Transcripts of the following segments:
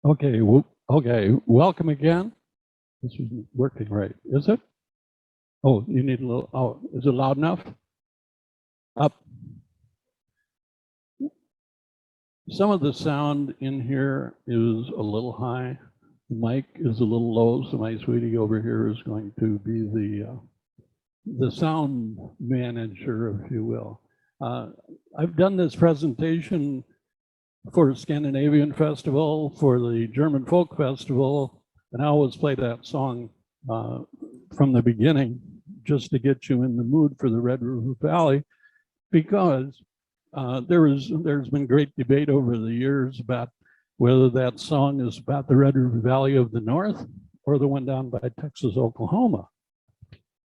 Okay, okay, welcome again. This isn't working right, is it? Oh, you need a little, oh, is it loud enough? Up. Some of the sound in here is a little high. The mic is a little low, so my sweetie over here is going to be the sound manager, if you will. I've done this presentation for Scandinavian Festival, for the German Folk Festival, and I always play that song from the beginning just to get you in the mood for the Red River Valley, because there's been great debate over the years about whether that song is about the Red River Valley of the North or the one down by Texas, Oklahoma.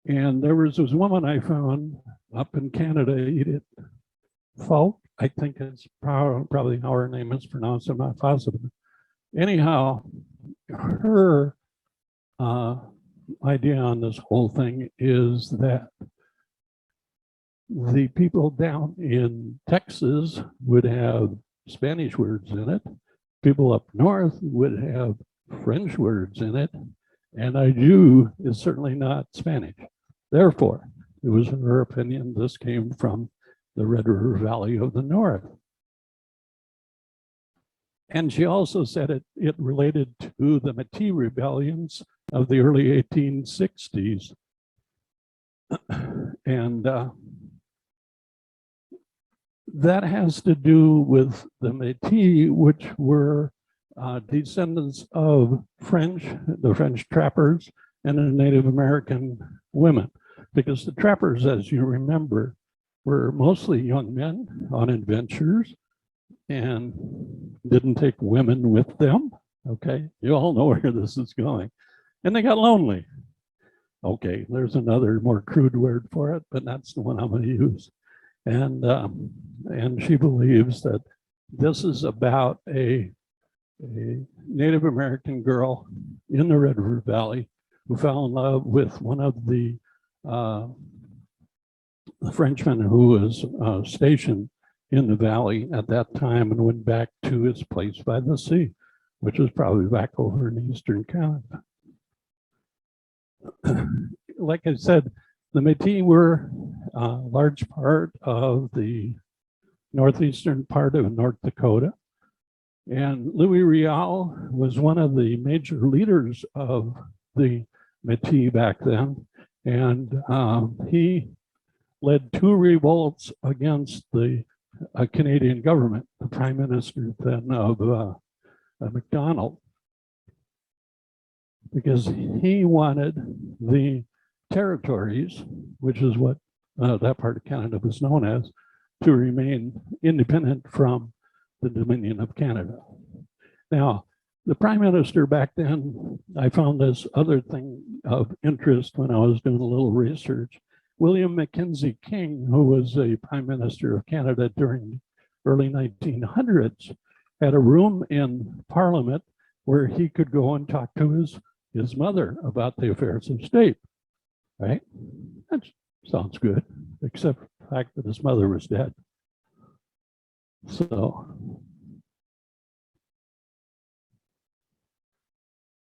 And there was this woman I found up in Canada, Edith Falk, I think it's probably how her name is pronounced, I'm not positive. Anyhow, her idea on this whole thing is that the people down in Texas would have Spanish words in it. People up north would have French words in it. And I Jew is certainly not Spanish. Therefore, it was her opinion this came from the Red River Valley of the North. And she also said it related to the Métis rebellions of the early 1860s. And that has to do with the Métis, which were descendants of the French trappers and the Native American women. Because the trappers, as you remember, were mostly young men on adventures and didn't take women with them. Okay, you all know where this is going. And they got lonely. Okay, there's another more crude word for it, but that's the one I'm going to use. And she believes that this is about a Native American girl in the Red River Valley who fell in love with one of the Frenchman who was stationed in the valley at that time and went back to his place by the sea, which was probably back over in eastern Canada. Like I said, the Métis were a large part of the northeastern part of North Dakota. And Louis Riel was one of the major leaders of the Métis back then. And he led 2 revolts against the Canadian government, the prime minister then of Macdonald, because he wanted the territories, which is what that part of Canada was known as, to remain independent from the Dominion of Canada. Now, the prime minister back then, I found this other thing of interest when I was doing a little research. William Mackenzie King, who was a prime minister of Canada during the early 1900s, had a room in Parliament where he could go and talk to his mother about the affairs of state, right? That sounds good, except for the fact that his mother was dead. So,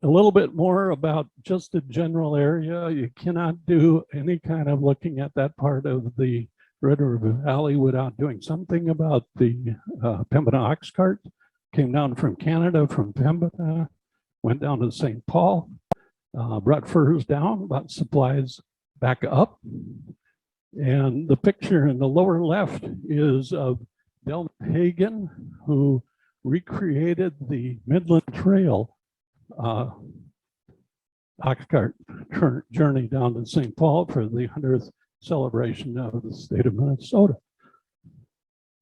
a little bit more about just the general area. You cannot do any kind of looking at that part of the Red River Valley without doing something about the Pembina ox cart. Came down from Canada, from Pembina, went down to St. Paul, brought furs down, brought supplies back up. And the picture in the lower left is of Del Hagen, who recreated the Midland Trail ox cart journey down to St. Paul for the 100th celebration of the state of Minnesota,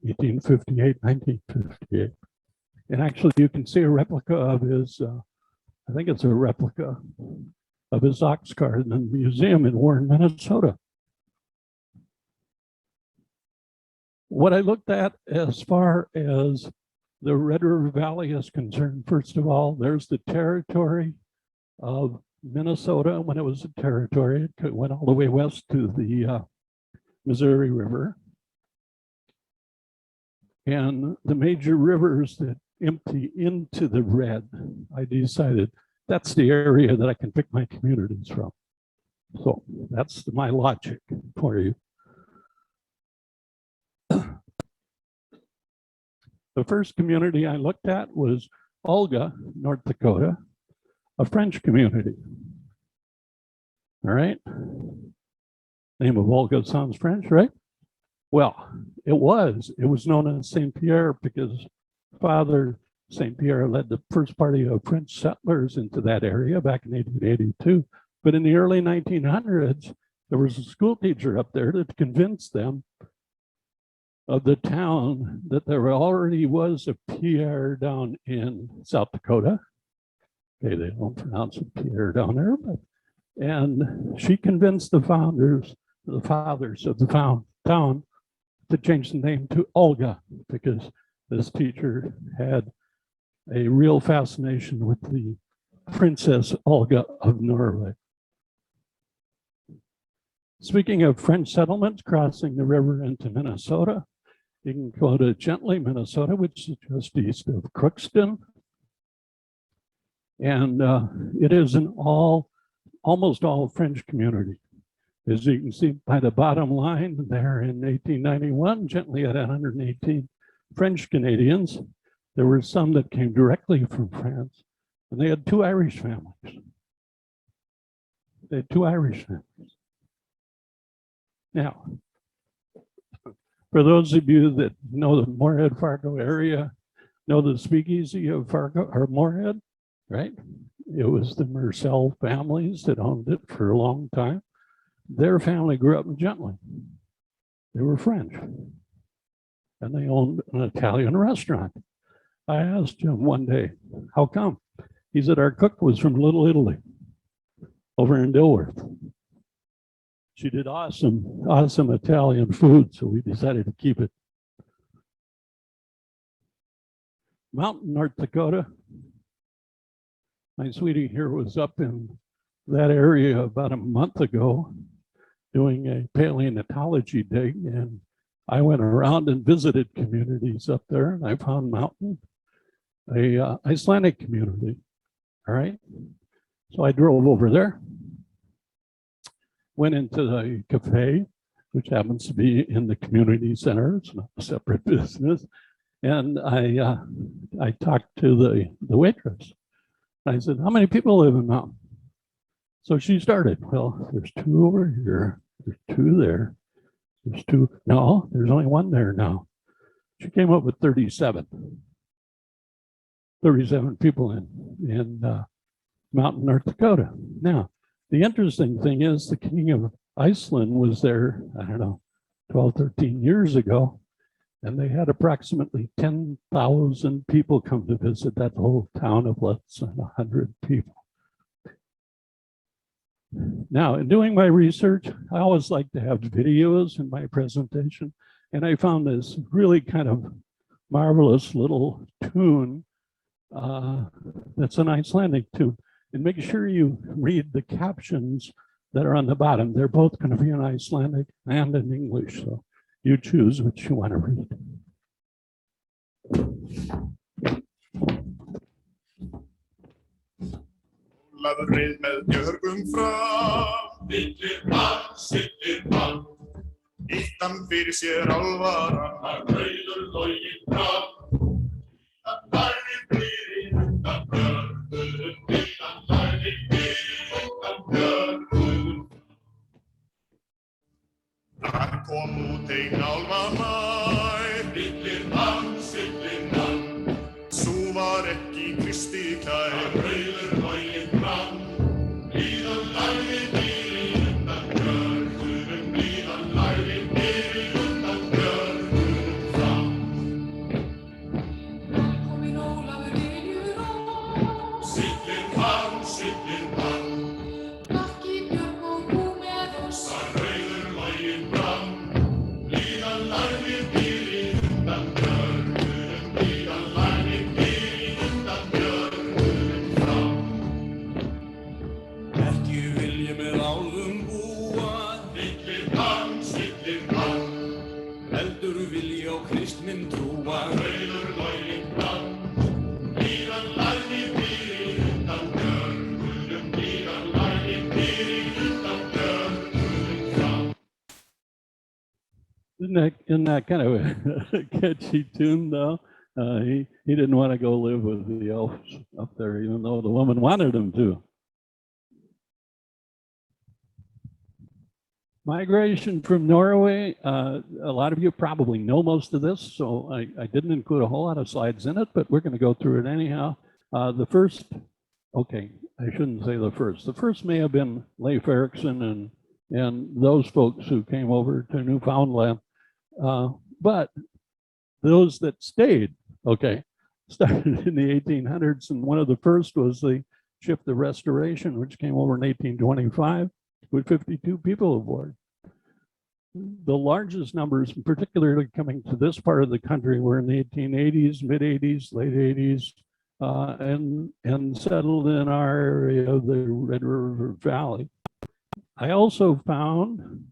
1858, 1958. And actually, you can see a replica of his, I think it's a replica of his ox cart in the museum in Warren, Minnesota. What I looked at as far as the Red River Valley is concerned, first of all, there's the territory of Minnesota when it was a territory. It went all the way west to the Missouri River. And the major rivers that empty into the Red I decided that's the area that I can pick my communities from. So that's my logic for you. The first community I looked at was Olga, North Dakota, a French community. All right. Name of Olga sounds French, right? Well, it was known as Saint Pierre because Father Saint Pierre led the first party of French settlers into that area back in 1882. But in the early 1900s, there was a school teacher up there that convinced them of the town that there already was a Pierre down in South Dakota. Okay, they don't pronounce it Pierre down there, but and she convinced the fathers of the town to change the name to Olga because this teacher had a real fascination with the Princess Olga of Norway. Speaking of French settlements crossing the river into Minnesota, you can go to Gently, Minnesota, which is just east of Crookston. And it is an almost all French community. As you can see by the bottom line there in 1891, Gently had 118 French Canadians. There were some that came directly from France, and they had 2 Irish families. They had 2 Irish families. Now, for those of you that know the Moorhead, Fargo area, know the speakeasy of Fargo or Moorhead, right? It was the Mersel families that owned it for a long time. Their family grew up in Gently. They were French, and they owned an Italian restaurant. I asked him one day, how come? He said, our cook was from Little Italy over in Dilworth. She did awesome Italian food, so we decided to keep it. Mountain, North Dakota. My sweetie here was up in that area about a month ago doing a paleontology dig, and I went around and visited communities up there, and I found Mountain, a Icelandic community. All right, so I drove over there, went into the cafe, which happens to be in the community center. It's not a separate business. And I talked to the waitress. I said, how many people live in Mountain? So she started, well, there's 2 over here, there's 2 there, there's 2, no, there's only 1 there now. She came up with 37 people in Mountain, North Dakota. Now, the interesting thing is the King of Iceland was there, I don't know, 12, 13 years ago, and they had approximately 10,000 people come to visit that whole town of less than 100 people. Now, in doing my research, I always like to have videos in my presentation, and I found this really kind of marvelous little tune that's an Icelandic tune. And make sure you read the captions that are on the bottom. They're both going to be in Icelandic and in English, so you choose which you want to read. Laðrið með björgum fram, millir mann, sillir mann. Ýttan fyrir sér álvaran, að rauður loginn fram. Ýttan lagði fyrir undan björgum, ýttan lagði fyrir undan björgum. Þar kom út ein álfanær, millir mann, sillir mann. Sú var ekki Kristi kær, að rauður loginn fram. Líðan lagði fyrir undan björgunum, líðan lagði fyrir undan björgunum fram. Kominn Ólafur vinur oss, sillir fram. Bakki björg og bú með oss, að rauður loginn fram. Líðan lagði fyrir undan björgunum, líðan lagði fyrir undan björgunum fram. Isn't that kind of a catchy tune though? He didn't want to go live with the elves up there, even though the woman wanted him to. Migration from Norway. A lot of you probably know most of this, so I didn't include a whole lot of slides in it, but we're going to go through it anyhow. The first, okay, I shouldn't say the first. The first may have been Leif Erikson and those folks who came over to Newfoundland. But those that stayed, okay, started in the 1800s, and one of the first was the ship, the Restoration, which came over in 1825 with 52 people aboard. The largest numbers, particularly coming to this part of the country, were in the 1880s, mid 80s, late 80s, and settled in our area of the Red River Valley. I also found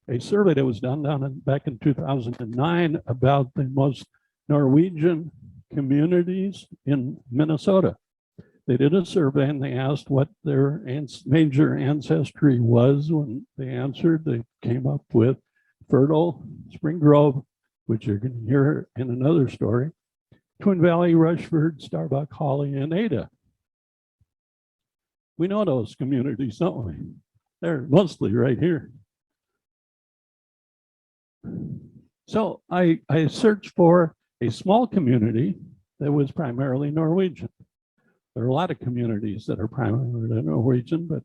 a survey that was done back in 2009 about the most Norwegian communities in Minnesota. They did a survey and they asked what their major ancestry was. When they answered, they came up with Fertile, Spring Grove, which you're going to hear in another story, Twin Valley, Rushford, Starbuck, Holly, and Ada. We know those communities, don't we? They're mostly right here. So I searched for a small community that was primarily Norwegian. There are a lot of communities that are primarily Norwegian, but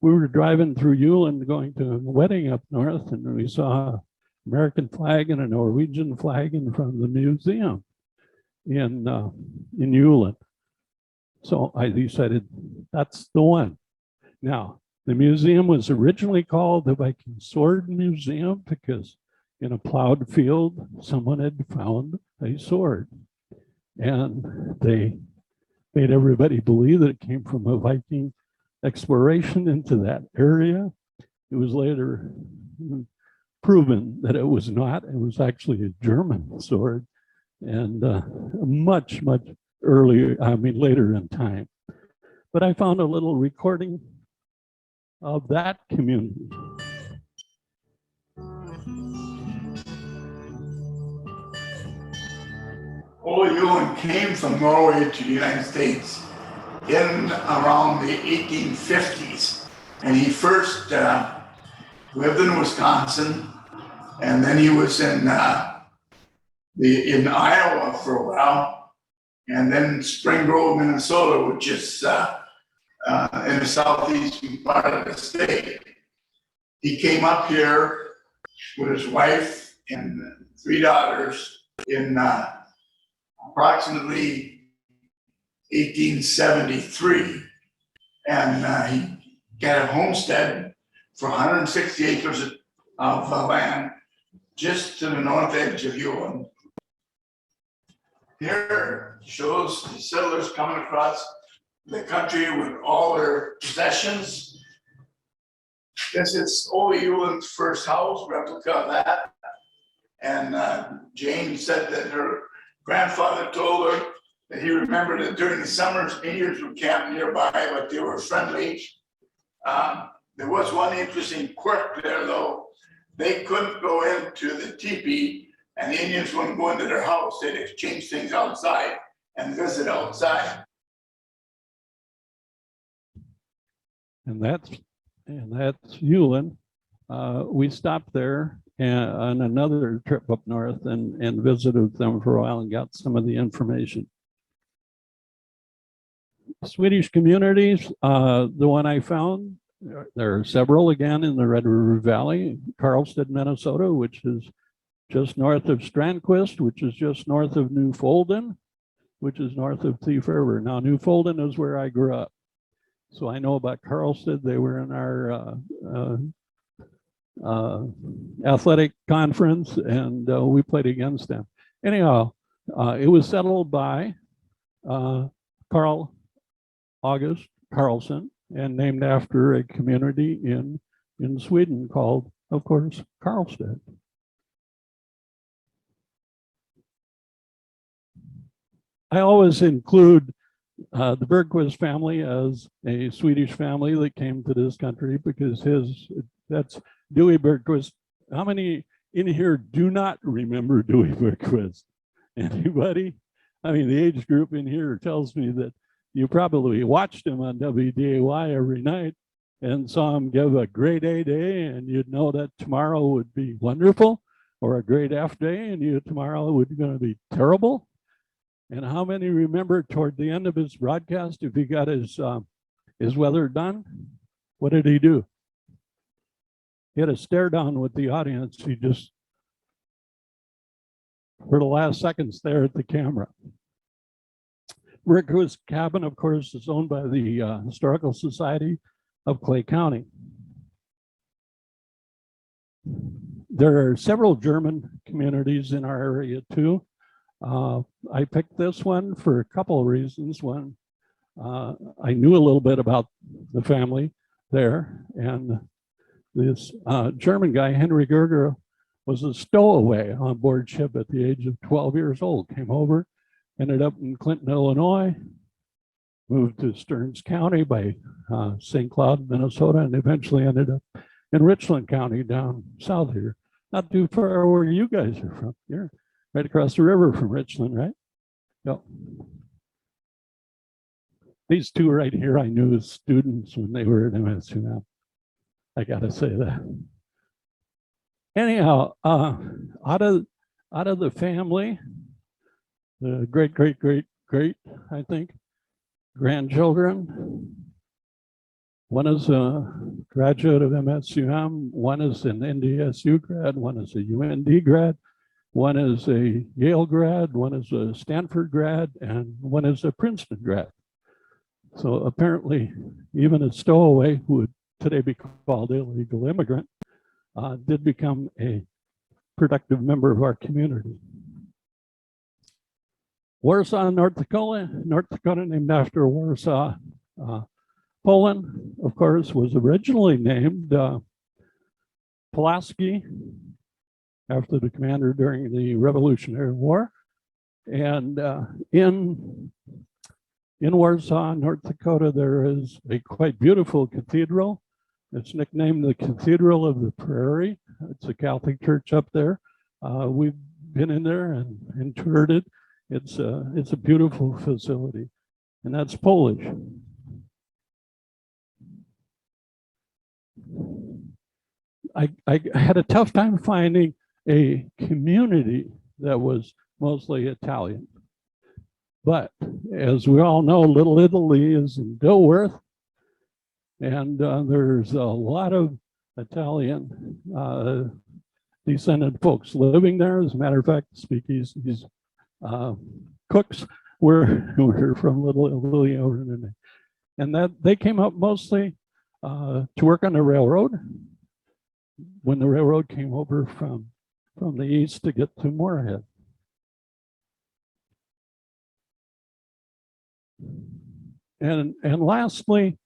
we were driving through Ulen going to a wedding up north, and we saw an American flag and a Norwegian flag in front of the museum in Ulen. So I decided that's the one. Now, the museum was originally called the Viking Sword Museum because in a plowed field, someone had found a sword. And they made everybody believe that it came from a Viking exploration into that area. It was later proven that it was not. It was actually a German sword, and much, much earlier, later in time. But I found a little recording of that community. Ole Ewan came from Norway to the United States in around the 1850s. And he first lived in Wisconsin, and then he was in Iowa for a while, and then Spring Grove, Minnesota, which is in the southeastern part of the state. He came up here with his wife and 3 daughters in approximately 1873, and he got a homestead for 160 acres of land just to the north edge of Ulen. Here shows the settlers coming across the country with all their possessions. This is Ole Ewan's first house, replica of that. And Jane said that her grandfather told her that he remembered that during the summers, Indians would camp nearby, but they were friendly. There was one interesting quirk there, though. They couldn't go into the teepee, and the Indians wouldn't go into their house. They'd exchange things outside and visit outside. And that's Ulen. We stopped there on another trip up north and visited them for a while and got some of the information. Swedish communities, the one I found, there are several again in the Red River Valley, Karlstad, Minnesota, which is just north of Strandquist, which is just north of Newfolden, which is north of Thief River. Now, Newfolden is where I grew up. So I know about Karlstad. They were in our athletic conference, and we played against them. Anyhow, it was settled by Carl August Carlson and named after a community in Sweden called, of course, Karlstad. I always include the Bergquist family as a Swedish family that came to this country because that's Dewey Bergquist. How many in here do not remember Dewey Bergquist? Anybody? I mean, the age group in here tells me that you probably watched him on WDAY every night and saw him give a grade A day, and you'd know that tomorrow would be wonderful, or a grade F day, and tomorrow would be going to be terrible. And how many remember toward the end of his broadcast, if he got his weather done, what did he do? He had a stare down with the audience. He just, for the last second, stare at the camera. Bergquist cabin, of course, is owned by the Historical Society of Clay County. There are several German communities in our area too. I picked this one for a couple of reasons. One, I knew a little bit about the family there, and this German guy, Henry Gerger, was a stowaway on board ship at the age of 12 years old, came over, ended up in Clinton, Illinois, moved to Stearns County by St. Cloud, Minnesota, and eventually ended up in Richland County down south here. Not too far where you guys are from. You're right across the river from Richland, right? Yep. These two right here, I knew as students when they were at MSUM. I gotta say that. Anyhow, out of the family, the great, I think, grandchildren. One is a graduate of MSUM, one is an NDSU grad, one is a UND grad, one is a Yale grad, one is a Stanford grad, and one is a Princeton grad. So apparently, even a stowaway who would today be called illegal immigrant did become a productive member of our community. Warsaw, North Dakota, named after Warsaw, Poland, of course, was originally named Pulaski after the commander during the Revolutionary War. And in Warsaw, North Dakota, there is a quite beautiful cathedral. It's nicknamed the Cathedral of the Prairie. It's a Catholic church up there. We've been in there and toured it. It's a beautiful facility, and that's Polish. I had a tough time finding a community that was mostly Italian. But as we all know, Little Italy is in Dilworth, and there's a lot of Italian descended folks living there. As a matter of fact, Speakeasies cooks were from Little Italy over in there. And that they came up mostly to work on the railroad when the railroad came over from the east to get to Moorhead. And lastly,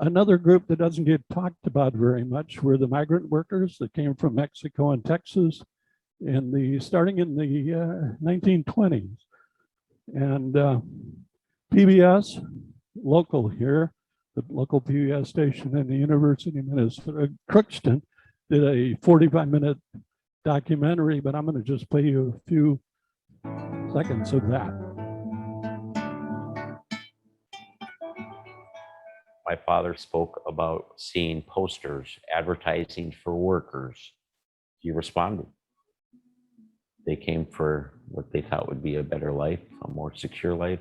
another group that doesn't get talked about very much were the migrant workers that came from Mexico and Texas starting in the 1920s. And PBS, local here, the local PBS station in the University of Minnesota, Crookston, did a 45-minute documentary, but I'm going to just play you a few seconds of that. My father spoke about seeing posters advertising for workers. He responded. They came for what they thought would be a better life, a more secure life.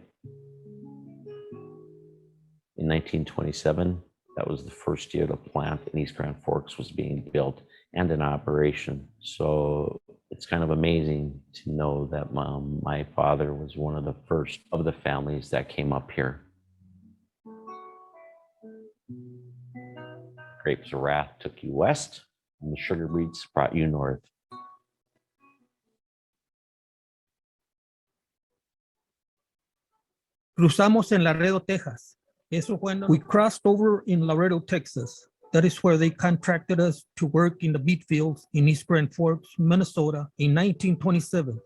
In 1927, that was the first year the plant in East Grand Forks was being built and in operation. So it's kind of amazing to know that my father was one of the first of the families that came up here. Grapes of Wrath took you west, and the sugar beets brought you north. Cruzamos en Laredo, Texas. We crossed over in Laredo, Texas. That is where they contracted us to work in the beet fields in East Grand Forks, Minnesota in 1927.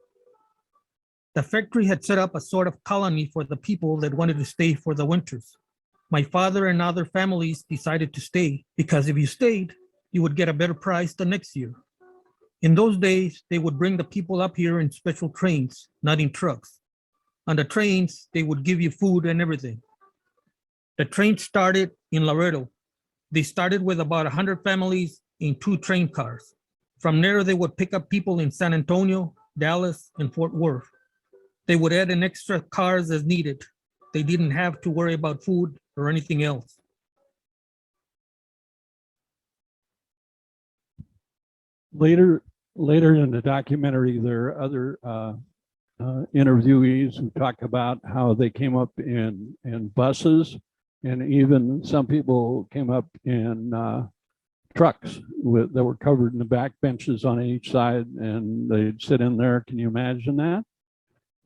The factory had set up a sort of colony for the people that wanted to stay for the winters. My father and other families decided to stay because if you stayed, you would get a better price the next year. In those days, they would bring the people up here in special trains, not in trucks. On the trains, they would give you food and everything. The train started in Laredo. They started with about 100 families in 2 train cars. From there, they would pick up people in San Antonio, Dallas, and Fort Worth. They would add in extra cars as needed. They didn't have to worry about food or anything else. Later in the documentary, there are other interviewees who talk about how they came up in buses, and even some people came up in trucks that were covered in the back benches on each side, and they'd sit in there. Can you imagine that?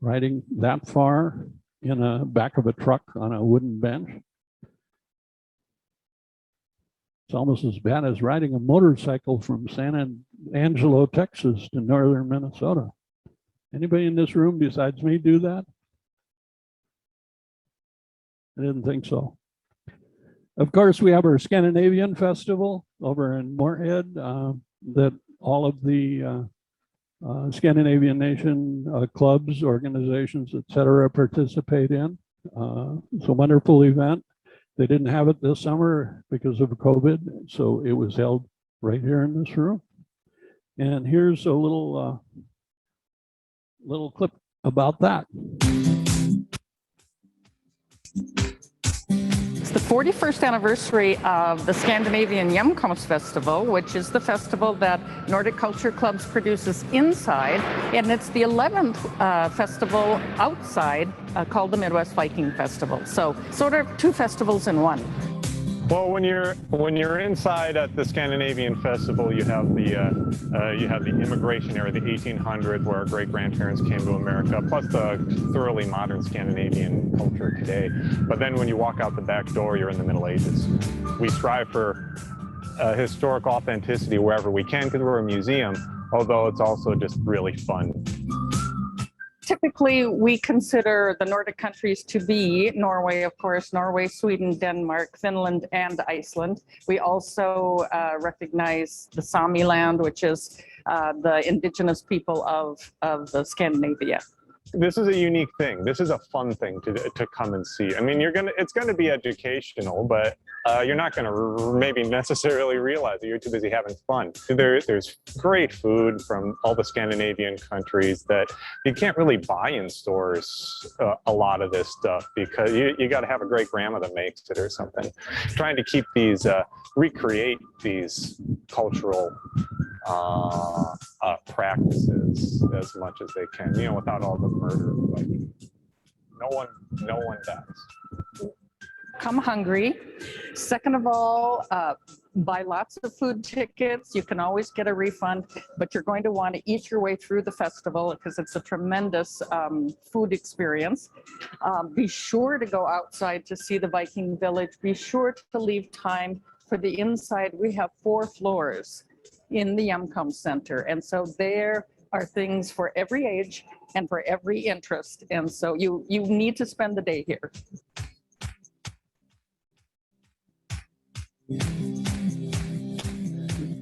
Riding that far in a back of a truck on a wooden bench? It's almost as bad as riding a motorcycle from San Angelo, Texas to northern Minnesota. Anybody in this room besides me do that? I didn't think so. Of course, we have our Scandinavian Festival over in Moorhead that all of the Scandinavian nation clubs, organizations, etc., participate in. It's a wonderful event. They didn't have it this summer because of COVID, so it was held right here in this room. And here's a little clip about that. It's the 41st anniversary of the Scandinavian Hjemkomst Festival, which is the festival that Nordic Culture Clubs produces inside, and it's the 11th festival outside called the Midwest Viking Festival. So sort of 2 festivals in one. Well, when you're inside at the Scandinavian Festival, you have the immigration era, the 1800s, where our great-grandparents came to America, plus the thoroughly modern Scandinavian culture today. But then when you walk out the back door, you're in the Middle Ages. We strive for historic authenticity wherever we can because we're a museum, although it's also just really fun. Typically, we consider the Nordic countries to be Norway, of course, Norway, Sweden, Denmark, Finland, and Iceland. We also recognize the Sami land, which is the indigenous people of the Scandinavia. This is a unique thing. This is a fun thing to come and see. I mean, it's gonna be educational, but you're not gonna maybe necessarily realize that you're too busy having fun. There's great food from all the Scandinavian countries that you can't really buy in stores, a lot of this stuff, because you got to have a great grandma that makes it or something. Trying to keep these, recreate these cultural practices as much as they can, without all the murder. Like, no one dies. Come hungry. Second of all, buy lots of food tickets. You can always get a refund, but you're going to want to eat your way through the festival because it's a tremendous food experience. Be sure to go outside to see the Viking village. Be sure to leave time for the inside. We have 4 floors in the Hjemkomst Center, and so there are things for every age and for every interest, and so you need to spend the day here.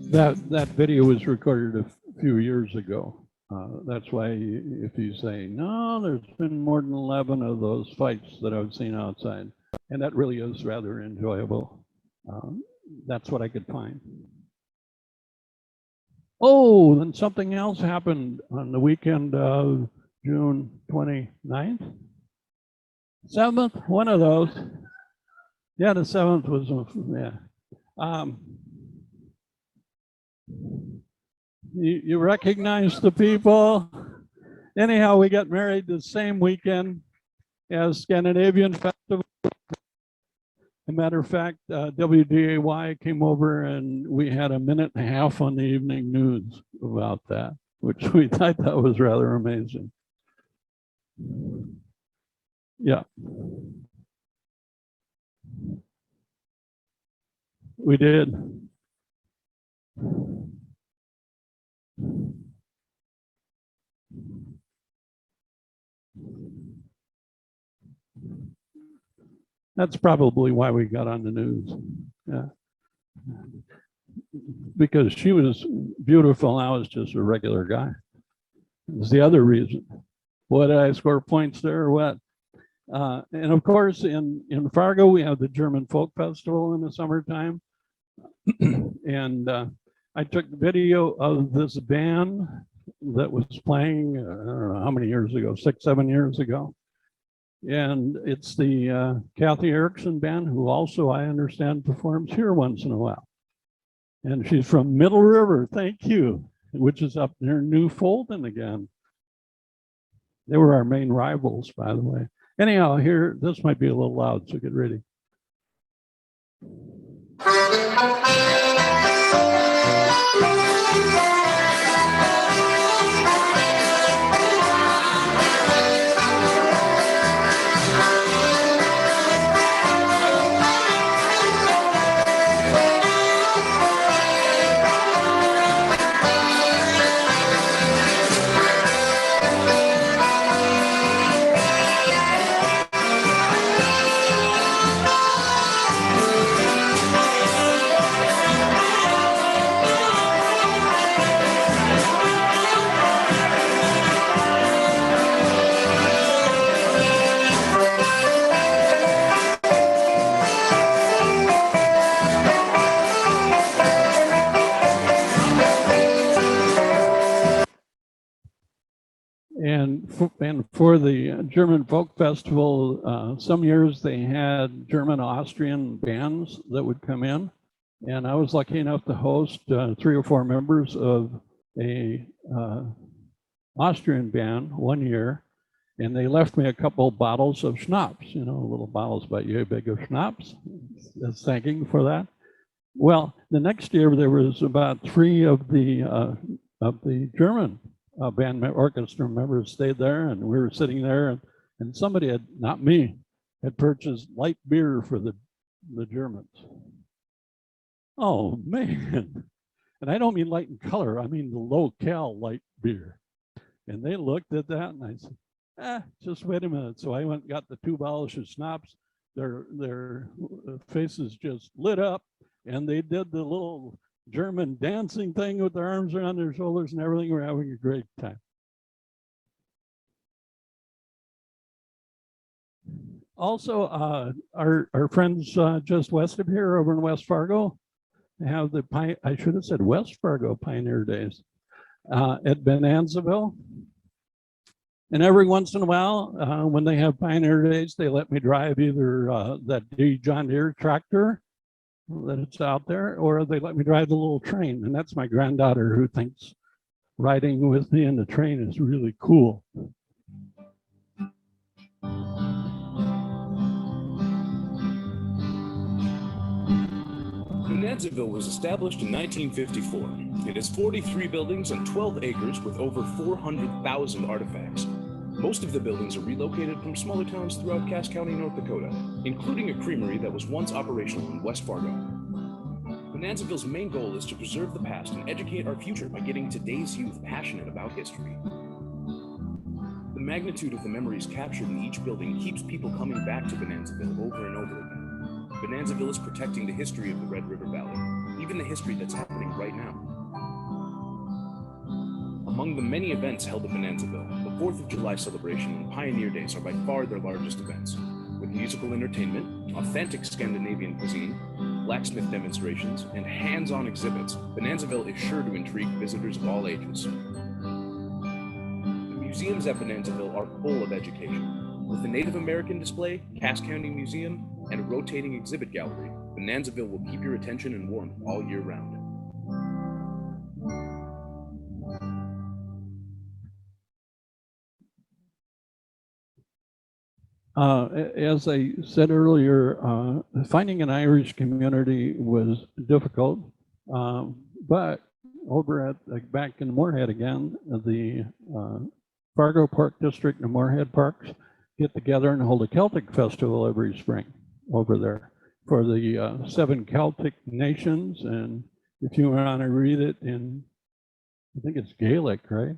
That video was recorded a few years ago. That's why if you say, no, there's been more than 11 of those fights that I've seen outside. And that really is rather enjoyable. That's what I could find. Oh, then something else happened on the weekend of June 29th. 7th, one of those. Yeah, the 7th was, yeah. You recognize the people. Anyhow, we got married the same weekend as Scandinavian Festival. As a matter of fact, WDAY came over and we had a minute and a half on the evening news about that, which we thought that was rather amazing. Yeah. We did. That's probably why we got on the news. Yeah. because she was beautiful. I was just a regular guy. It's the other reason. What did I score points there or what? And of course, in Fargo, we have the German Folk Festival in the summertime. And I took video of this band that was playing, I don't know how many years ago, 6, 7 years ago. And it's the Kathy Erickson band, who also, I understand, performs here once in a while. And she's from Middle River, thank you, which is up near New Fulton again. They were our main rivals, by the way. Anyhow, here, this might be a little loud, so get ready. And for the German Folk Festival, some years they had German Austrian bands that would come in. And I was lucky enough to host 3 or 4 members of a Austrian band one year. And they left me a couple bottles of schnapps, you know, little bottles about yay big of schnapps, as thanking for that. Well, the next year there was about 3 of the German band orchestra members stayed there, and we were sitting there, and somebody had, not me, had purchased light beer for the Germans. Oh man. And I don't mean light in color, I mean the low-cal light beer. And they looked at that and I said, just wait a minute. So I went and got the 2 bottles of schnapps. Their faces just lit up, and they did the little German dancing thing with their arms around their shoulders and everything. We're having a great time. Also, our friends just west of here over in West Fargo have the, I should have said West Fargo Pioneer Days at Bonanzaville. And every once in a while, when they have Pioneer Days, they let me drive either that John Deere tractor that it's out there, or they let me drive the little train. And that's my granddaughter, who thinks riding with me in the train is really cool. Bonanzaville was established in 1954. It has 43 buildings and 12 acres with over 400,000 artifacts. Most of the buildings are relocated from smaller towns throughout Cass County, North Dakota, including a creamery that was once operational in West Fargo. Bonanzaville's main goal is to preserve the past and educate our future by getting today's youth passionate about history. The magnitude of the memories captured in each building keeps people coming back to Bonanzaville over and over again. Bonanzaville is protecting the history of the Red River Valley, even the history that's happening right now. Among the many events held at Bonanzaville, the 4th of July celebration and Pioneer Days are by far their largest events. With musical entertainment, authentic Scandinavian cuisine, blacksmith demonstrations, and hands-on exhibits, Bonanzaville is sure to intrigue visitors of all ages. The museums at Bonanzaville are full of education. With the Native American display, Cass County Museum, and a rotating exhibit gallery, Bonanzaville will keep your attention and warmth all year round. As I said earlier, finding an Irish community was difficult, but over at back in Moorhead again, the Fargo Park District and Moorhead Parks get together and hold a Celtic festival every spring over there for the 7 Celtic nations. And if you want to read it in, I think it's Gaelic, right?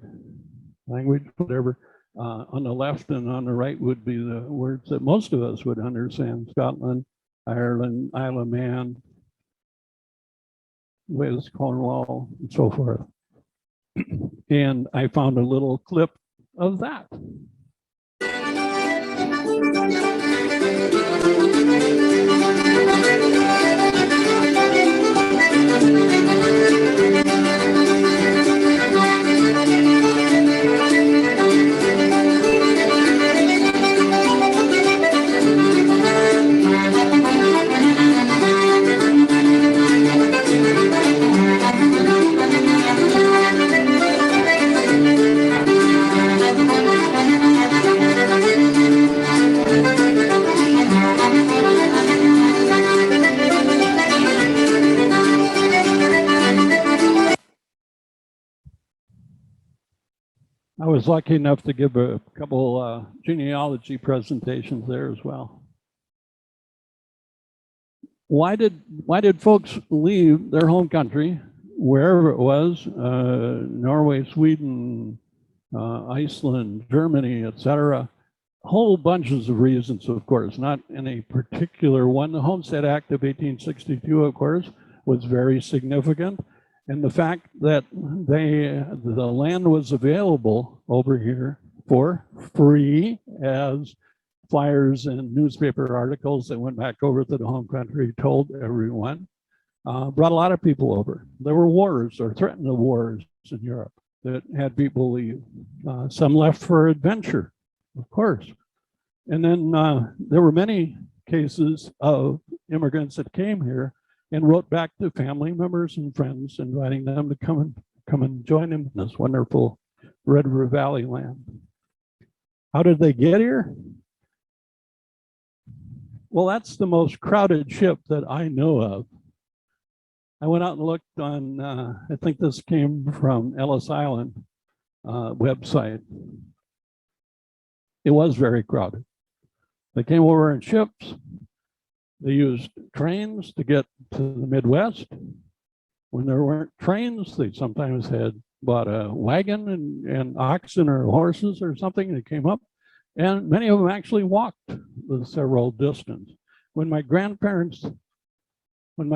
Language, whatever. On the left and on the right would be the words that most of us would understand: Scotland, Ireland, Isle of Man, with Cornwall and so forth. And I found a little clip of that. I was lucky enough to give a couple genealogy presentations there as well. Why did folks leave their home country, wherever it was, Norway, Sweden, Iceland, Germany, etc.? Whole bunches of reasons, of course, not any particular one. The Homestead Act of 1862, of course, was very significant. And the fact that the land was available over here for free as flyers and newspaper articles that went back over to the home country told everyone, brought a lot of people over. There were wars or threatened wars in Europe that had people leave. Some left for adventure, of course. And then there were many cases of immigrants that came here and wrote back to family members and friends, inviting them to come and join them in this wonderful Red River Valley land. How did they get here? Well, that's the most crowded ship that I know of. I went out and looked on, I think this came from Ellis Island website. It was very crowded. They came over in ships. They used trains to get to the Midwest. When there weren't trains, they sometimes had bought a wagon and oxen or horses or something that came up. And many of them actually walked the several distance. When my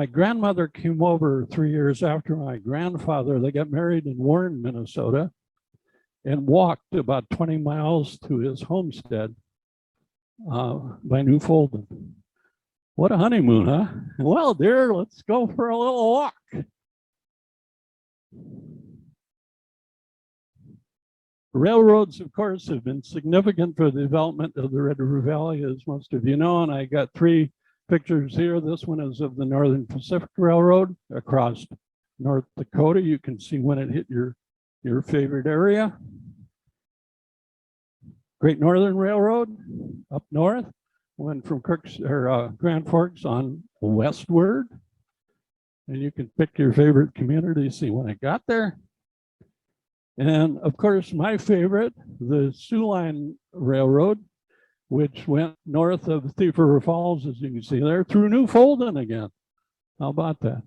grandmother came over 3 years after my grandfather, they got married in Warren, Minnesota, and walked about 20 miles to his homestead by Newfoundland. What a honeymoon, huh? Well, dear, let's go for a little walk. Railroads, of course, have been significant for the development of the Red River Valley, as most of you know, and I got 3 pictures here. This one is of the Northern Pacific Railroad across North Dakota. You can see when it hit your favorite area. Great Northern Railroad up north. Went from Grand Forks on westward. And you can pick your favorite community, see when it got there. And of course, my favorite, the Soo Line Railroad, which went north of Thief River Falls, as you can see there, through Newfoundland again. How about that?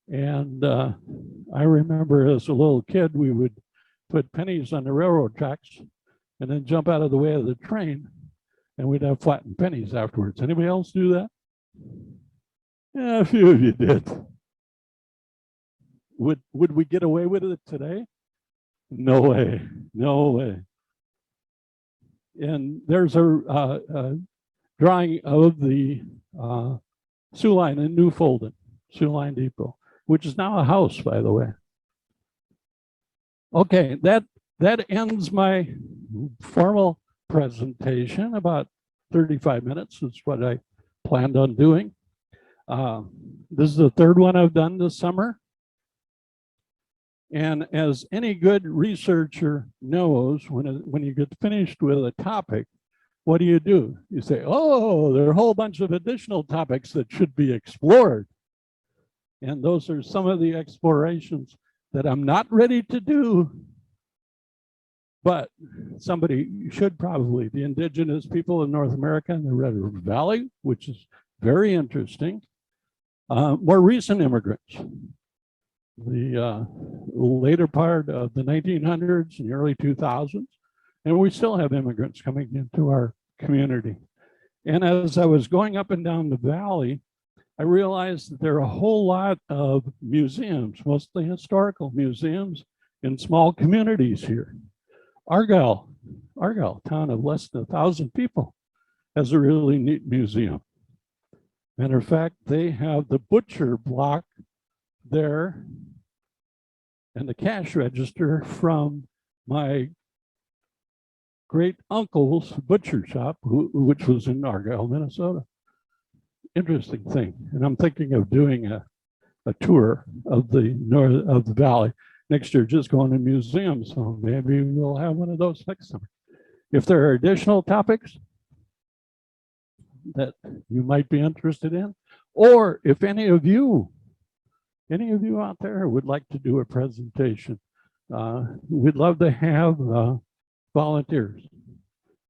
And I remember as a little kid, we would put pennies on the railroad tracks and then jump out of the way of the train, and we'd have flattened pennies afterwards. Anybody else do that? Yeah, a few of you did. Would we get away with it today? No way, no way. And there's a drawing of the Soo Line in Newfoundland, Soo Line Depot, which is now a house, by the way. Okay, that ends my formal presentation. About 35 minutes is what I planned on doing. This is the 3rd one I've done this summer. And as any good researcher knows, when you get finished with a topic, what do? You say, oh, there are a whole bunch of additional topics that should be explored. And those are some of the explorations that I'm not ready to do, but somebody should probably. The indigenous people of North America and the Red River Valley, which is very interesting. More recent immigrants. The later part of the 1900s and the early 2000s, and we still have immigrants coming into our community. And as I was going up and down the valley, I realized that there are a whole lot of museums, mostly historical museums in small communities here. Argyle, town of less than 1,000 people, has a really neat museum. Matter of fact, they have the butcher block there and the cash register from my great uncle's butcher shop, which was in Argyle, Minnesota. Interesting thing. And I'm thinking of doing a tour of the north of the valley next year, just going to museums. So maybe we'll have one of those next summer. If there are additional topics that you might be interested in, or if any of you out there would like to do a presentation, we'd love to have volunteers.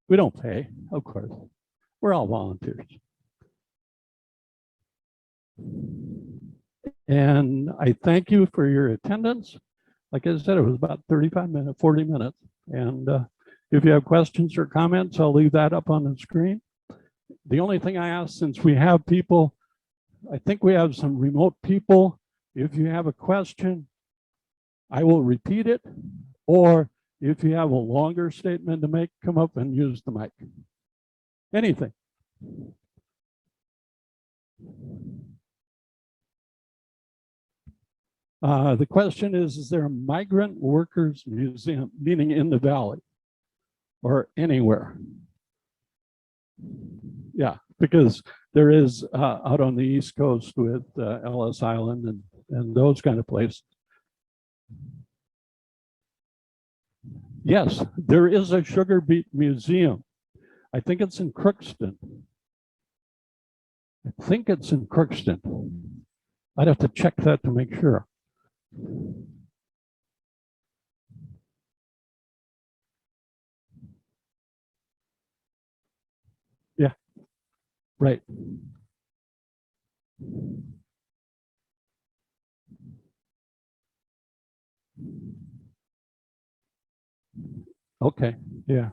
We don't pay, of course. We're all volunteers. And I thank you for your attendance. Like I said, it was about 35 minutes, 40 minutes. And if you have questions or comments, I'll leave that up on the screen. The only thing I ask, since we have people, I think we have some remote people. If you have a question, I will repeat it. Or if you have a longer statement to make, come up and use the mic. Anything. The question is there a migrant workers museum, meaning in the valley or anywhere? Yeah, because there is out on the East Coast with Ellis Island and those kind of places. Yes, there is a sugar beet museum. I think it's in Crookston. I'd have to check that to make sure. Yeah, right. Okay, yeah.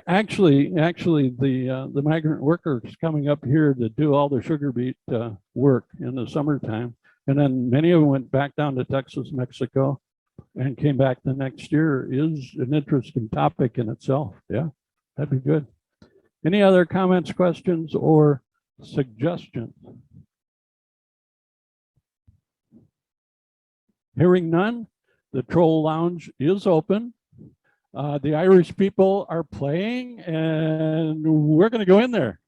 Actually, the migrant workers coming up here to do all the sugar beet work in the summertime, and then many of them went back down to Texas, Mexico, and came back the next year is an interesting topic in itself. Yeah, that'd be good. Any other comments, questions, or suggestions? Hearing none, the Troll Lounge is open. The Irish people are playing, and we're going to go in there.